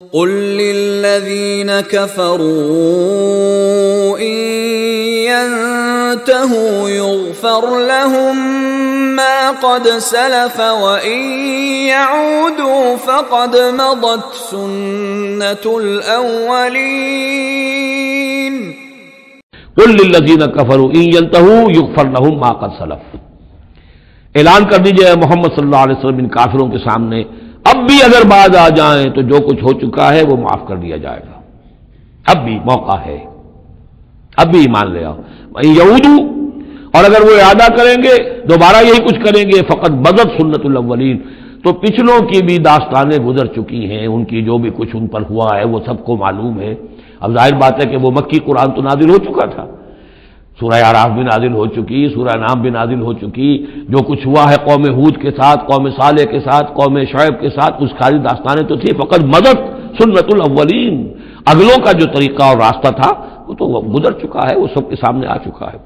قل للذين كفروا إن ينتهوا يغفر لهم ما قد سلف وإن يعودوا فقد مضت سنة الأولين قل للذین کفروا ان ينتهوا یغفر لهم ما قد سلف، اعلان کر دیجئے محمد صلی اللہ علیہ وسلم ان کافروں کے سامنے اب بھی اگر باز آ جائیں تو جو کچھ ہو چکا ہے وہ معاف کر دیا جائے گا، اب بھی موقع ہے، اب بھی ایمان لے آؤ۔ وَإِن يَعُودُوا، اور اگر وہ ارادہ کریں گے دوبارہ یہی کچھ کریں گے، فقط بدت سنت الاولین، تو پچھلوں کی بھی داستانیں گزر چکی ہیں، ان کی جو بھی کچھ ان پر ہوا ہے وہ سب کو معلوم ہے۔ اب ظاہر بات ہے کہ وہ مکی قرآن تو نازل ہو چکا تھا، سورہ اعراف بھی نازل ہو چکی، سورہ انعام بھی نازل ہو چکی، جو کچھ ہوا ہے قوم ہود کے ساتھ، قوم صالح کے ساتھ، قوم شعیب کے ساتھ، اس ساری داستانیں تو تھی، فقط مدد سنت الاولین، اگلوں کا جو طریقہ اور راستہ تھا وہ تو گزر چکا ہے، وہ سب کے سامنے آ چکا ہے۔